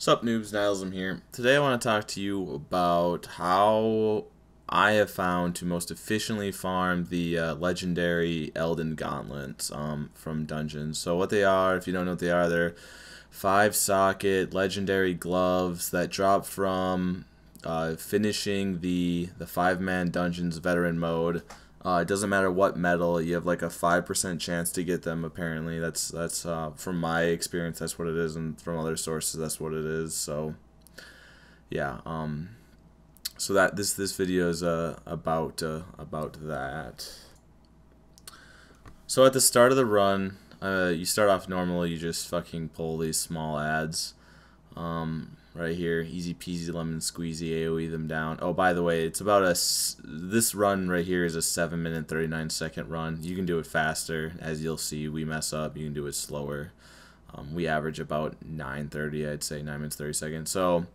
Sup noobs, Nihilism here. Today I want to talk to you about how I have found to most efficiently farm the legendary Eldan Gauntlets from dungeons. So what they are, if you don't know what they are, they're 5-socket legendary gloves that drop from finishing the 5-man dungeons veteran mode. It doesn't matter what metal, you have like a 5% chance to get them. Apparently, that's from my experience, that's what it is, and from other sources, that's what it is. So, yeah. So that this video is about that. So at the start of the run, you start off normal. You just fucking pull these small ads. Right here, easy peasy lemon squeezy, AoE them down. Oh, by the way, it's about this run right here is a 7-minute 39-second run. You can do it faster, as you'll see. We mess up, you can do it slower. We average about 9:30, I'd say 9 minutes 30 seconds. So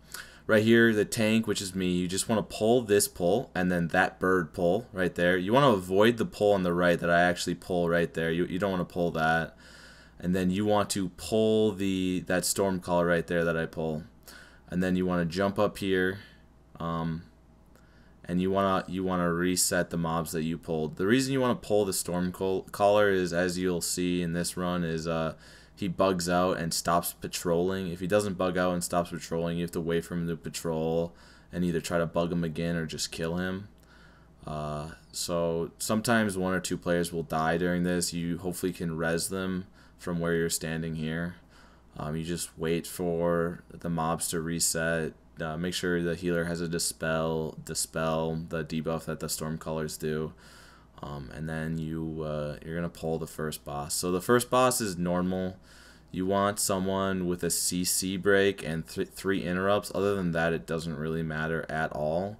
right here, the tank, which is me, you just want to pull this pull and then that bird pull right there. You want to avoid the pull on the right that I actually pull right there. You don't want to pull that. And then you want to pull that storm caller right there that I pull. And then you want to jump up here, and you wanna reset the mobs that you pulled. The reason you want to pull the storm caller is, as you'll see in this run, is he bugs out and stops patrolling. If he doesn't bug out and stops patrolling, you have to wait for him to patrol and either try to bug him again or just kill him. So sometimes 1 or 2 players will die during this. You hopefully can res them from where you're standing here. You just wait for the mobs to reset. Make sure the healer has a dispel the debuff that the storm colors do, and then you're gonna pull the first boss. So the first boss is normal. You want someone with a CC break and 3 interrupts. Other than that, it doesn't really matter at all.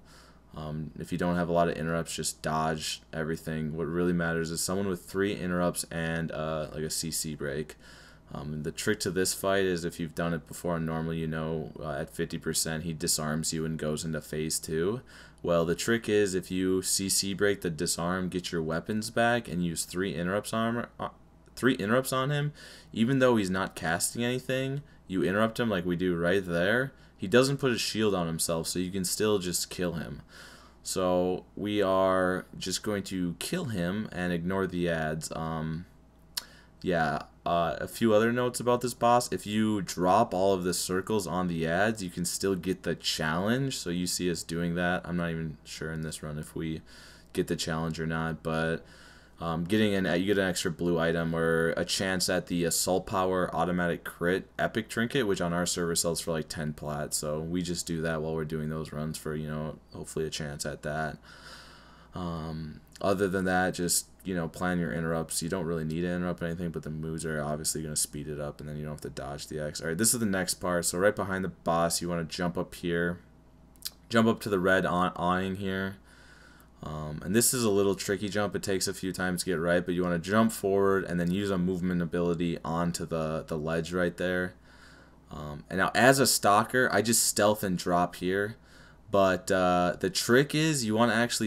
If you don't have a lot of interrupts, just dodge everything. What really matters is someone with 3 interrupts and like a CC break. The trick to this fight is, if you've done it before on normal, you know at 50% he disarms you and goes into phase 2. Well, the trick is, if you CC break the disarm, get your weapons back, and use 3 interrupts on him, even though he's not casting anything, you interrupt him like we do right there, he doesn't put a shield on himself, so you can still just kill him. So we are just going to kill him and ignore the ads. Yeah, a few other notes about this boss. If you drop all of the circles on the ads, you can still get the challenge. So you see us doing that. I'm not even sure in this run if we get the challenge or not, but you get an extra blue item or a chance at the assault power automatic crit epic trinket, which on our server sells for like 10 plat. So we just do that while we're doing those runs for, hopefully a chance at that. Other than that, just plan your interrupts. You don't really need to interrupt anything, but the moves are obviously going to speed it up, and then you don't have to dodge the X. Alright, this is the next part. So right behind the boss, you want to jump up here. Jump up to the red awning here. And this is a little tricky jump. It takes a few times to get right, but you want to jump forward and then use a movement ability onto the ledge right there. And now, as a stalker, I just stealth and drop here. But the trick is, you want to actually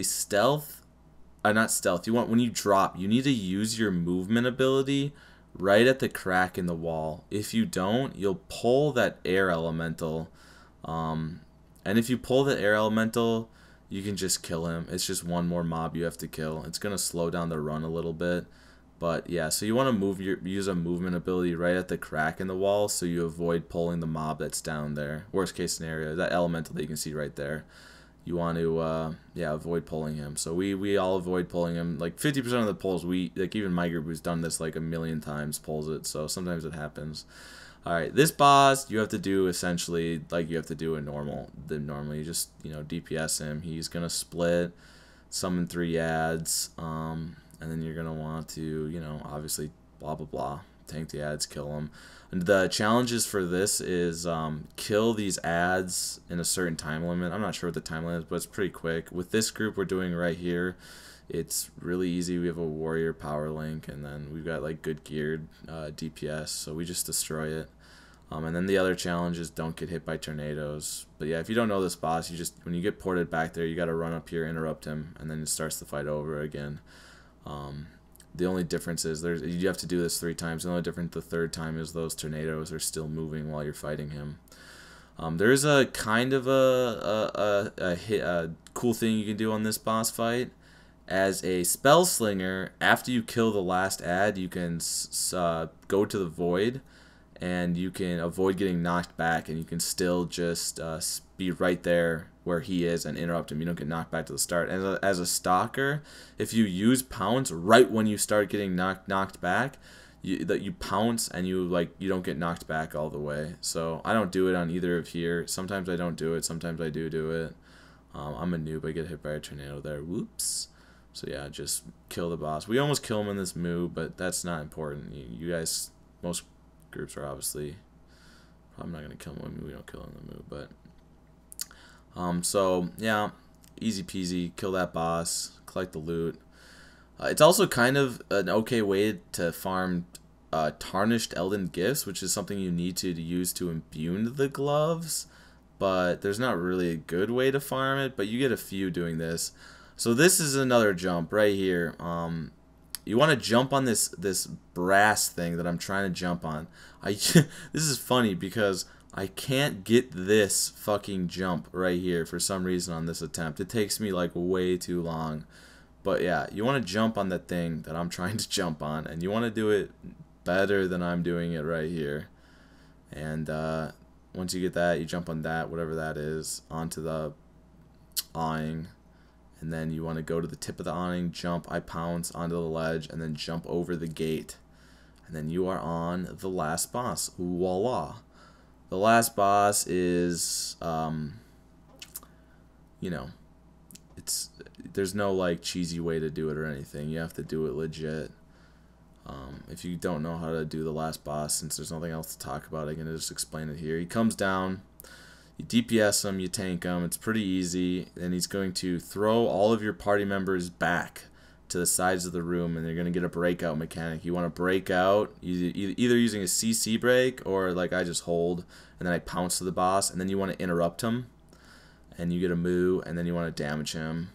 not stealth. When you drop, you need to use your movement ability right at the crack in the wall. If you don't, you'll pull that air elemental. And if you pull the air elemental, you can just kill him. It's just one more mob you have to kill. It's gonna slow down the run a little bit. But yeah, so you want to use a movement ability right at the crack in the wall, so you avoid pulling the mob that's down there. Worst case scenario, that elemental that you can see right there. You want to avoid pulling him. So we all avoid pulling him. Like 50% of the pulls, even my group who's done this like 1,000,000 times pulls it. So sometimes it happens. All right, this boss you have to do essentially like you have to do a normally. You just DPS him. He's gonna split, summon 3 ads. And then you're going to want to, obviously, blah, blah, blah, tank the ads, kill them. And the challenges for this is kill these ads in a certain time limit. I'm not sure what the time limit is, but it's pretty quick. With this group we're doing right here, it's really easy. We have a warrior power link, and then we've got, like, good geared DPS, so we just destroy it. And then the other challenge is don't get hit by tornadoes. But yeah, if you don't know this boss, when you get ported back there, you got to run up here, interrupt him, and then it starts the fight over again. The only difference is you have to do this 3 times. The only difference the 3rd time is those tornadoes are still moving while you're fighting him. There's a kind of a cool thing you can do on this boss fight. As a spell slinger, after you kill the last ad, you can go to the void, and you can avoid getting knocked back, and you can still just be right there where he is and interrupt him. You don't get knocked back to the start. And as a stalker, if you use pounce right when you start getting knocked back, you pounce and you don't get knocked back all the way. So I don't do it on either of here. Sometimes I don't do it. Sometimes I do it. I'm a noob. I get hit by a tornado there. Whoops. So yeah, just kill the boss. We almost kill him in this move, but that's not important. You guys, most groups are obviously probably not gonna kill him when we don't kill him in the move. But so yeah, easy peasy. Kill that boss. Collect the loot. It's also kind of an okay way to farm tarnished Eldan gifts, which is something you need to use to imbue the gloves. But there's not really a good way to farm it, but you get a few doing this. So this is another jump right here. You want to jump on this brass thing that I'm trying to jump on. This is funny because I can't get this fucking jump right here for some reason on this attempt. It takes me like way too long. But yeah, you want to jump on that thing that I'm trying to jump on, and you want to do it better than I'm doing it right here. And once you get that, you jump on that, whatever that is, onto the awning. And then you want to go to the tip of the awning, jump, I pounce onto the ledge, and then jump over the gate. And then you are on the last boss. Voila. The last boss is, you know, there's no like cheesy way to do it or anything. You have to do it legit. If you don't know how to do the last boss, since there's nothing else to talk about, I'm going to just explain it here. He comes down, you DPS him, you tank him, it's pretty easy, and he's going to throw all of your party members back to the sides of the room, and you're going to get a breakout mechanic. You want to break out either using a CC break, or like I just hold, and then I pounce to the boss, and then you want to interrupt him, and you get a moo, and then you want to damage him.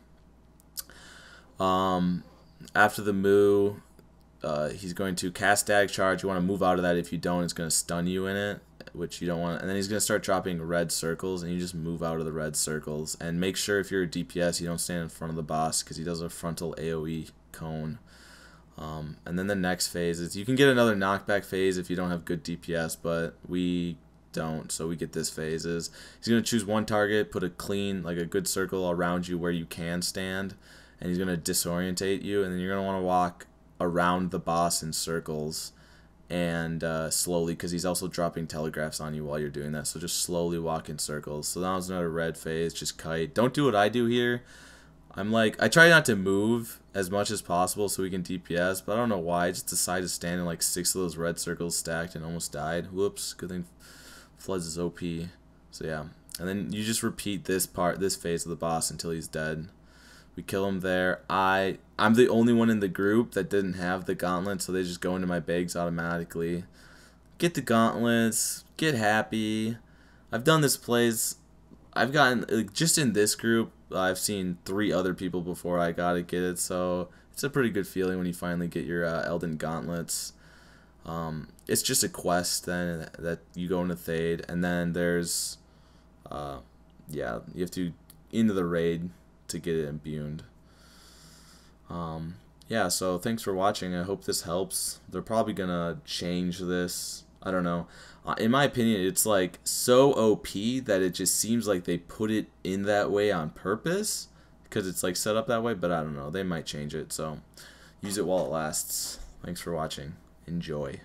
After the moo, he's going to cast Dag Charge. You want to move out of that. If you don't, it's going to stun you in it, which you don't want. And then he's going to start dropping red circles, and you just move out of the red circles. And make sure if you're a DPS, you don't stand in front of the boss, because he does a frontal AoE cone. And then the next phase is, you can get another knockback phase if you don't have good DPS, but we don't, so we get this phase. He's going to choose one target, put a clean, like a good circle around you where you can stand, and he's going to disorientate you, and then you're going to want to walk around the boss in circles and slowly, because he's also dropping telegraphs on you while you're doing that, so just slowly walk in circles. So that was another red phase. Just kite. Don't do what I do here. I try not to move as much as possible so we can DPS, but I don't know why. I just decided to stand in like 6 of those red circles stacked and almost died. Whoops. Good thing Floods is OP. So yeah, and then you just repeat this phase of the boss until he's dead. We kill him there. I'm the only one in the group that didn't have the gauntlet, so they just go into my bags automatically. Get the gauntlets. Get happy. I've done this plays. I've gotten, like, just in this group, I've seen 3 other people before I got to get it, so it's a pretty good feeling when you finally get your Eldan Gauntlets. It's just a quest then that you go into Thade, and then there's, yeah, you have to into the raid to get it imbued. Yeah, so thanks for watching. I hope this helps. They're probably gonna change this. I don't know. In my opinion, it's like so OP that it just seems like they put it in that way on purpose because it's like set up that way, but I don't know. They might change it, so use it while it lasts. Thanks for watching. Enjoy.